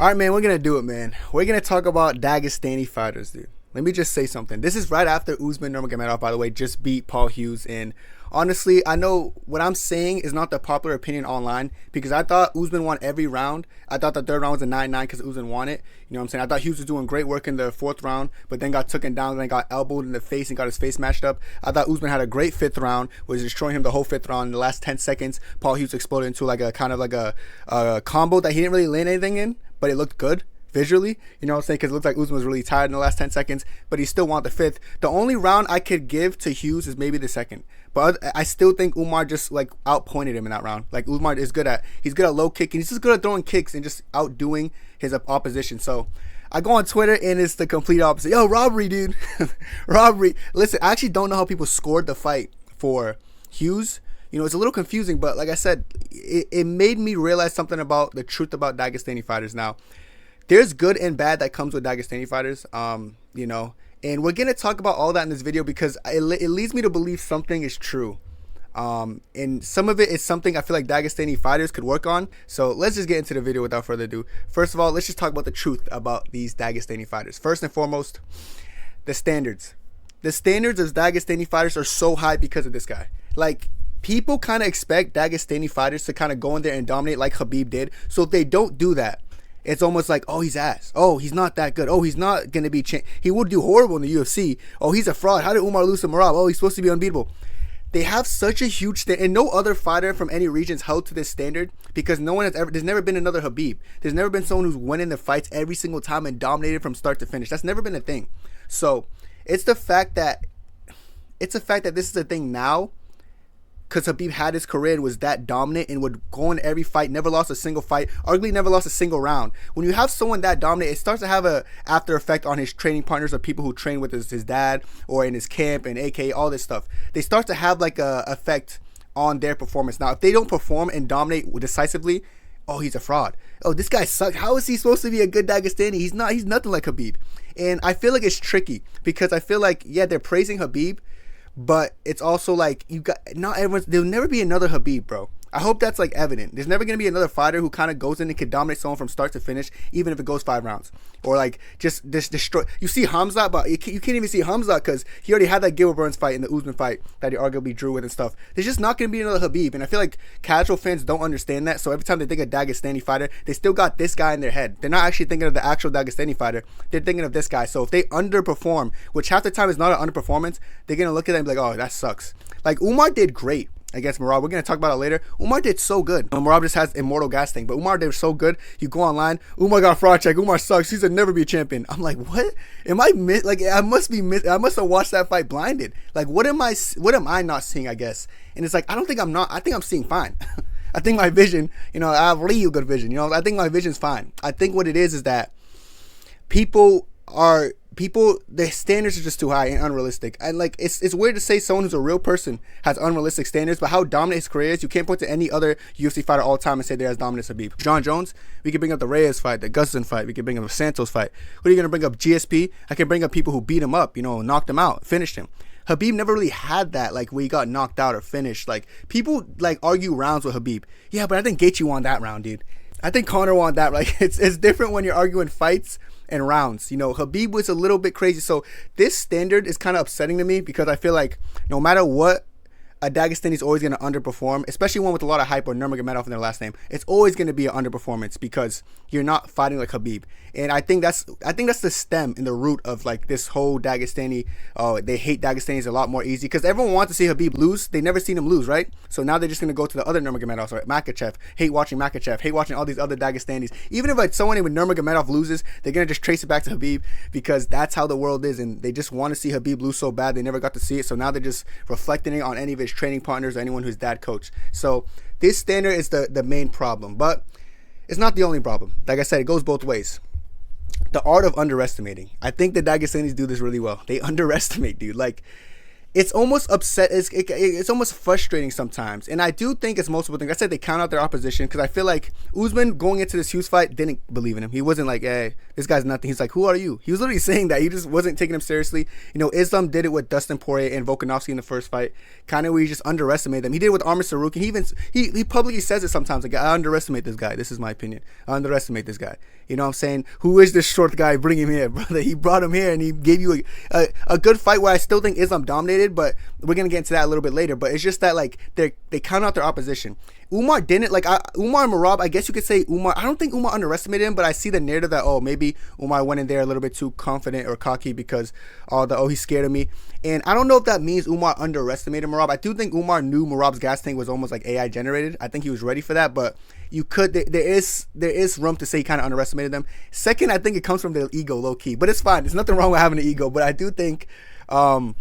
All right, man, we're going to do it, man. We're going to talk about Dagestani fighters, dude. Let me just say something. This is right after Usman Nurmagomedov, by the way, just beat Paul Hughes. And honestly, I know what I'm saying is not the popular opinion online because I thought Usman won every round. I thought the third round was a 9-9 because Usman won it. You know what I'm saying? I thought Hughes was doing great work in the fourth round, but then got taken down and then got elbowed in the face and got his face mashed up. I thought Usman had a great fifth round, was destroying him the whole fifth round. In the last 10 seconds, Paul Hughes exploded into like a kind of like a combo that he didn't really land anything in, but it looked good visually, you know what I'm saying? Because it looked like Usman was really tired in the last 10 seconds, but he still won the fifth. The only round I could give to Hughes is maybe the second. But I still think Umar just like outpointed him in that round. Like Umar is he's good at low kicking. He's just good at throwing kicks and just outdoing his opposition. So I go on Twitter and it's the complete opposite. Yo, robbery, dude. Robbery. Listen, I actually don't know how people scored the fight for Hughes. You know, it's a little confusing, but like I said, it made me realize something about the truth about Dagestani fighters. Now, there's good and bad that comes with Dagestani fighters, you know, and we're going to talk about all that in this video because it leads me to believe something is true. And some of it is something I feel like Dagestani fighters could work on. So let's just get into the video without further ado. First of all, let's just talk about the truth about these Dagestani fighters. First and foremost, the standards. The standards of Dagestani fighters are so high because of this guy. Like, people kind of expect Dagestani fighters to kind of go in there and dominate like Khabib did. So if they don't do that, it's almost like, oh, he's ass. Oh, he's not that good. Oh, he's not going to be... He would do horrible in the UFC. Oh, he's a fraud. How did Umar lose to Merab? Oh, he's supposed to be unbeatable. They have such a huge standard. And no other fighter from any region is held to this standard because no one has ever... There's never been another Khabib. There's never been someone who's winning the fights every single time and dominated from start to finish. That's never been a thing. So, it's the fact that... It's the fact that this is a thing now because Khabib had his career and was that dominant and would go in every fight, never lost a single fight, arguably never lost a single round. When you have someone that dominant, it starts to have a after effect on his training partners or people who train with his dad or in his camp and aka all this stuff. They start to have like a effect on their performance. Now, if they don't perform and dominate decisively, oh, he's a fraud. Oh, this guy sucks. How is he supposed to be a good Dagestani? He's not. He's nothing like Khabib. And I feel like it's tricky because I feel like, yeah, they're praising Khabib, but it's also like there'll never be another Khabib, bro. I hope that's like evident. There's never going to be another fighter who kind of goes in and can dominate someone from start to finish, even if it goes 5 rounds. Or like just destroy. You see Hamza, but you can't even see Hamza because he already had that Gilbert Burns fight in the Usman fight that he arguably drew with and stuff. There's just not going to be another Khabib. And I feel like casual fans don't understand that. So every time they think of Dagestani fighter, they still got this guy in their head. They're not actually thinking of the actual Dagestani fighter. They're thinking of this guy. So if they underperform, which half the time is not an underperformance, they're going to look at them and be like, oh, that sucks. Like Umar did great against Merab. We're going to talk about it later. Umar did so good. Merab just has immortal gas thing, but Umar did so good. You go online, Umar got fraud check. Umar sucks. He's a never be a champion. I'm like, what? Am I like I must have watched that fight blinded. Like what am I not seeing, I guess? And it's like I think I'm seeing fine. I think my vision, you know, I have really good vision. You know, I think my vision's fine. I think what it is that their standards are just too high and unrealistic. And like it's weird to say someone who's a real person has unrealistic standards, but how dominant his career is, you can't point to any other UFC fighter all time and say they're as dominant as Khabib. John Jones, we can bring up the Reyes fight, the Gustafsson fight, we can bring up the Santos fight. What are you gonna bring up? GSP? I can bring up people who beat him up, you know, knocked him out, finished him. Habib never really had that, like where he got knocked out or finished. Like people like argue rounds with Habib. Yeah, but I think Gaethje won that round, dude. I think Conor won that. Like it's different when you're arguing fights and rounds. You know, Khabib was a little bit crazy. So this standard is kind of upsetting to me because I feel like no matter what, a Dagestani is always going to underperform, especially one with a lot of hype or Nurmagomedov in their last name. It's always going to be an underperformance because you're not fighting like Khabib. And I think that's the stem and the root of like this whole Dagestani. Oh, they hate Dagestanis a lot more easy because everyone wants to see Khabib lose. They never seen him lose, right? So now they're just going to go to the other Nurmagomedovs, right? Makachev. Hate watching Makachev. Hate watching all these other Dagestanis. Even if like someone named Nurmagomedov loses, they're going to just trace it back to Khabib because that's how the world is. And they just want to see Khabib lose so bad. They never got to see it. So now they're just reflecting it on any of his training partners or anyone who's dad coach. So this standard is the main problem, but it's not the only problem. Like I said, it goes both ways. The art of underestimating. I think the Dagestanis do this really well. They underestimate, dude. Like it's almost it's almost frustrating sometimes. And I do think it's multiple things. I said they count out their opposition because I feel like Usman going into this Hughes fight didn't believe in him. He wasn't like, hey, this guy's nothing. He's like, who are you? He was literally saying that. He just wasn't taking him seriously. You know, Islam did it with Dustin Poirier and Volkanovski in the first fight. Kind of where he just underestimated them. He did it with Arman Sarukian. He publicly says it sometimes. Like, I underestimate this guy. This is my opinion. I underestimate this guy. You know what I'm saying? Who is this short guy? Bring him here, brother. He brought him here and he gave you a good fight where I still think Islam dominated, but we're going to get into that a little bit later. But it's just that, like, they count out their opposition. Umar didn't, like, Umar and Merab, I guess you could say Umar, I don't think Umar underestimated him, but I see the narrative that, oh, maybe Umar went in there a little bit too confident or cocky because, he's scared of me. And I don't know if that means Umar underestimated Merab. I do think Umar knew Merab's gas tank was almost like AI generated. I think he was ready for that, but there is room to say he kind of underestimated them. Second, I think it comes from their ego, low key, but it's fine. There's nothing wrong with having an ego, but I do think they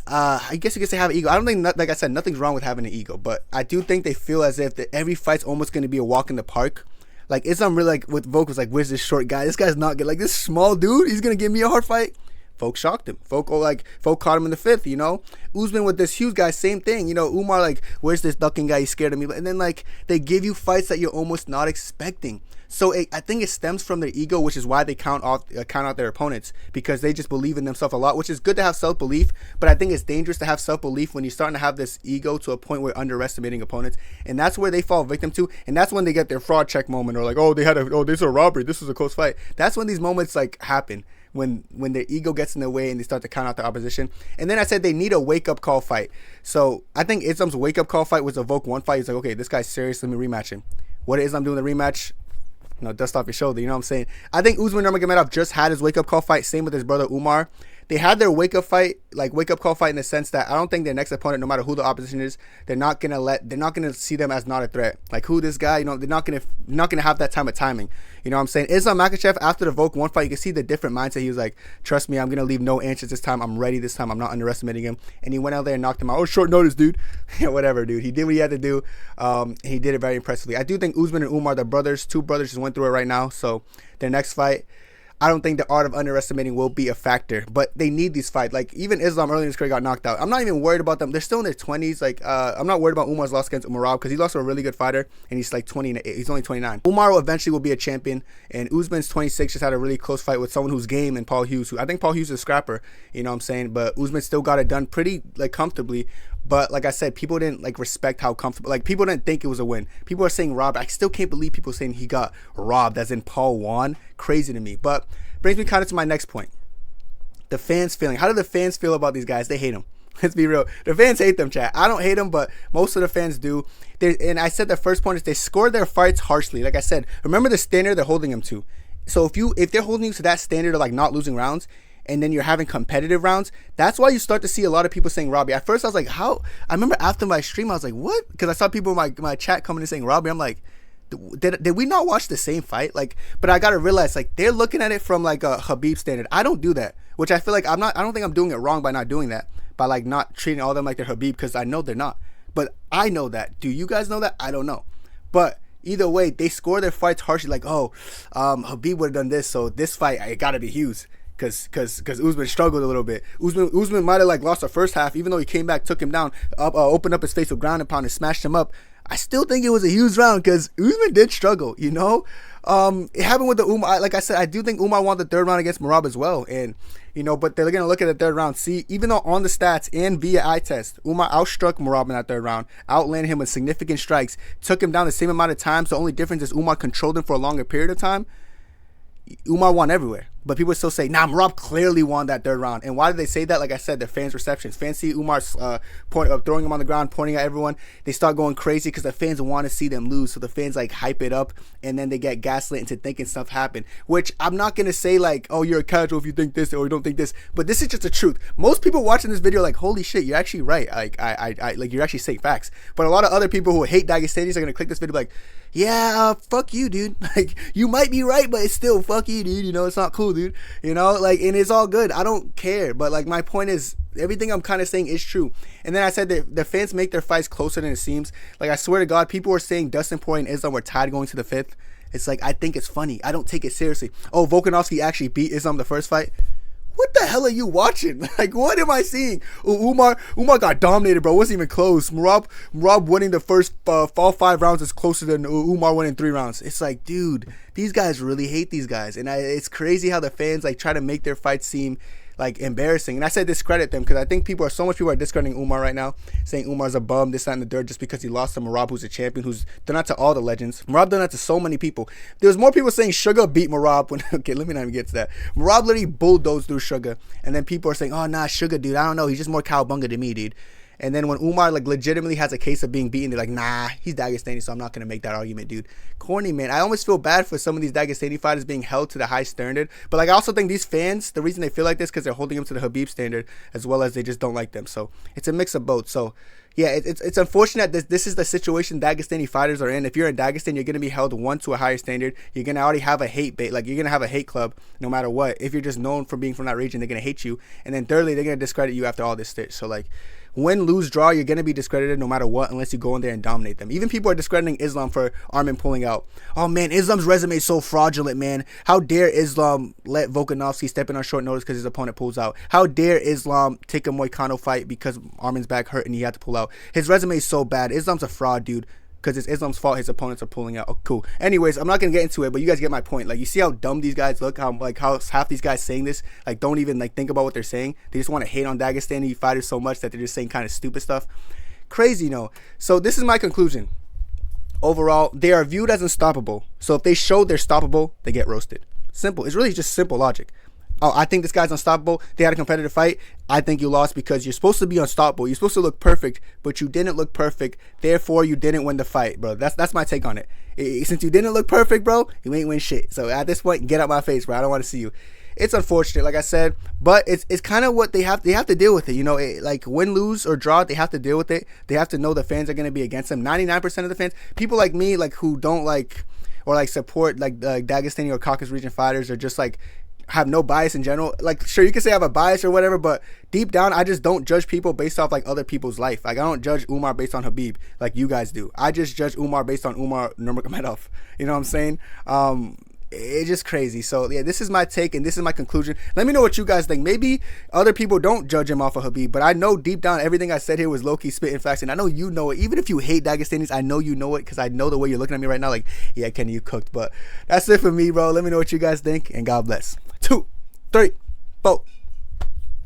I guess you could say have an ego. I don't think, like I said, nothing's wrong with having an ego, but I do think they feel as if every fight's almost going to be a walk in the park. Like, Islam really, like, with Volk was like, where's this short guy? This guy's not good. Like, this small dude, he's going to give me a hard fight. Folk shocked him. Folk caught him in the fifth, you know? Usman with this huge guy, same thing. You know, Umar, like, where's this ducking guy? He's scared of me. And then, like, they give you fights that you're almost not expecting. So I think it stems from their ego, which is why they count out their opponents, because they just believe in themselves a lot, which is good to have self-belief, but I think it's dangerous to have self-belief when you're starting to have this ego to a point where you're underestimating opponents, and that's where they fall victim to, and that's when they get their fraud check moment, or like, this is a robbery, this is a close fight. That's when these moments, like, happen, when their ego gets in the way and they start to count out the opposition. And then I said they need a wake-up call fight. So I think Islam's wake-up call fight was a Volk 1 fight. He's like, okay, this guy's serious, let me rematch him. What is Islam doing the rematch? Dust off your shoulder, you know what I'm saying? I think Usman Nurmagomedov just had his wake-up call fight, same with his brother Umar. They had their wake-up call fight in the sense that I don't think their next opponent, no matter who the opposition is, they're not gonna see them as not a threat. Like, who this guy, they're not gonna have that time of timing. You know what I'm saying? Islam Makhachev, after the Volk 1 fight, you can see the different mindset. He was like, trust me, I'm gonna leave no inches this time. I'm ready this time. I'm not underestimating him. And he went out there and knocked him out. Oh, short notice, dude. Yeah, whatever, dude. He did what he had to do. He did it very impressively. I do think Usman and Umar, the brothers, two brothers, just went through it right now. So their next fight, I don't think the art of underestimating will be a factor, but they need these fights. Like, even Islam early in his career got knocked out. I'm not even worried about them. They're still in their 20s. Like, I'm not worried about Umar's loss against Merab because he lost to a really good fighter, and he's like 20. He's only 29. Umar eventually will be a champion, and Usman's 26. Just had a really close fight with someone who's game, and Paul Hughes, who I think Paul Hughes is a scrapper. You know what I'm saying? But Usman still got it done pretty, like, comfortably. But like I said, people didn't, like, respect how comfortable. Like, people didn't think it was a win. People are saying robbed. I still can't believe people saying he got robbed, as in Paul won. Crazy to me. But brings me kind of to my next point. The fans feeling. How do the fans feel about these guys? They hate them. Let's be real. The fans hate them, chat. I don't hate them, but most of the fans do. And I said the first point is they score their fights harshly. Like I said, remember the standard they're holding them to. So if they're holding you to that standard of, like, not losing rounds, and then you're having competitive rounds, that's why you start to see a lot of people saying Robbie. At first, I was like, how? I remember after my stream, I was like, what? Because I saw people in my chat coming and saying Robbie. I'm like, did we not watch the same fight? Like, but I gotta realize, like, they're looking at it from, like, a Khabib standard. I don't do that, which I feel like I don't think I'm doing it wrong by not doing that, by, like, not treating all of them like they're Khabib, because I know they're not. But I know that. Do you guys know that? I don't know. But either way, they score their fights harshly. Like, Khabib would have done this, so this fight, I gotta be Hughes. Because Usman struggled a little bit. Usman might have, like, lost the first half, even though he came back, took him down, opened up his face with ground and pound and smashed him up. I still think it was a huge round because Usman did struggle, you know? It happened with the Umar. Like I said, I do think Umar won the third round against Merab as well. And, but they're going to look at the third round. See, even though on the stats and via eye test, Umar outstruck Merab in that third round, outlanded him with significant strikes, took him down the same amount of times. The only difference is Umar controlled him for a longer period of time. Umar won everywhere, but people still say, nah, Merab clearly won that third round. And why did they say that? Like I said, the fans' receptions. Fans see Umar throwing him on the ground, pointing at everyone. They start going crazy because the fans want to see them lose. So the fans, like, hype it up, and then they get gaslit into thinking stuff happened. Which I'm not going to say, like, oh, you're a casual if you think this or you don't think this. But this is just the truth. Most people watching this video are like, holy shit, you're actually right. Like, you're actually saying facts. But a lot of other people who hate Dagestanis are going to click this video like, yeah, fuck you, dude. Like, you might be right, but it's still fuck you, dude. It's not cool, dude. Like, and it's all good. I don't care. But, like, my point is, everything I'm kind of saying is true. And then I said that the fans make their fights closer than it seems. Like, I swear to God, people were saying Dustin Poirier and Islam were tied going to the fifth. It's like, I think it's funny. I don't take it seriously. Oh, Volkanovski actually beat Islam the first fight. What the hell are you watching? Like, what am I seeing? Umar got dominated, bro. It wasn't even close. Merab winning the first all 5 rounds is closer than Umar winning 3 rounds. It's like, dude, these guys really hate these guys. And it's crazy how the fans, like, try to make their fights seem like embarrassing. And I said discredit them because I think so much people are discrediting Umar right now, saying Umar's a bum, this, that, and the third, just because he lost to Marab, who's a champion, who's done that to all the legends. Marab done that to so many people. There's more people saying Sugar beat Marab when okay, let me not even get to that. Marab literally bulldozed through Sugar, and then people are saying, oh nah, Sugar, dude, I don't know, he's just more cowbunga than me, dude. And then when Umar like legitimately has a case of being beaten, they're like, nah, he's Dagestani, so I'm not gonna make that argument, dude. Corny, man. I almost feel bad for some of these Dagestani fighters being held to the high standard. But like I also think these fans, the reason they feel like this because they're holding them to the Habib standard, as well as they just don't like them. So it's a mix of both. So yeah, it's unfortunate that this is the situation Dagestani fighters are in. If you're in Dagestan, you're gonna be held to a higher standard. You're gonna already have a hate bait, like you're gonna have a hate club no matter what. If you're just known for being from that region, they're gonna hate you. And then thirdly, they're gonna discredit you after all this shit. So like, win, lose, draw, you're going to be discredited no matter what unless you go in there and dominate them. Even people are discrediting Islam for Armin pulling out. Oh, man, Islam's resume is so fraudulent, man. How dare Islam let Volkanovski step in on short notice because his opponent pulls out? How dare Islam take a Moicano fight because Armin's back hurt and he had to pull out? His resume is so bad. Islam's a fraud, dude. Because it's Islam's fault his opponents are pulling out. Oh, cool. Anyways, I'm not going to get into it, but you guys get my point. Like, you see how dumb these guys look? How half these guys saying this, like, don't even, like, think about what they're saying. They just want to hate on Dagestani fighters so much that they're just saying kind of stupid stuff. Crazy, no. So this is my conclusion. Overall, they are viewed as unstoppable. So if they show they're stoppable, they get roasted. Simple. It's really just simple logic. Oh, I think this guy's unstoppable. They had a competitive fight. I think you lost because you're supposed to be unstoppable. You're supposed to look perfect, but you didn't look perfect. Therefore, you didn't win the fight, bro. That's my take on it. Since you didn't look perfect, bro, you ain't win shit. So at this point, get out my face, bro. I don't want to see you. It's unfortunate, like I said, but it's kind of what they have to deal with it. You know, like win, lose, or draw, they have to deal with it. They have to know the fans are going to be against them. 99% of the fans, people like me, like who don't like or like support like the Dagestani or Caucasus region fighters, or just like have no bias in general. Like, sure, you can say I have a bias or whatever, but deep down, I just don't judge people based off like other people's life. Like, I don't judge Umar based on Habib like you guys do. I just judge Umar based on Umar Nurmagomedov. You know what I'm saying? It's just crazy. So yeah, this is my take and this is my conclusion. Let me know what you guys think. Maybe other people don't judge him off of Habib, but I know deep down everything I said here was low-key spitting facts, and I know you know it. Even if you hate Dagestanis, I know you know it because I know the way you're looking at me right now. Like, yeah, Kenny, you cooked. But that's it for me, bro. Let me know what you guys think, and God bless. 2, 3, 4.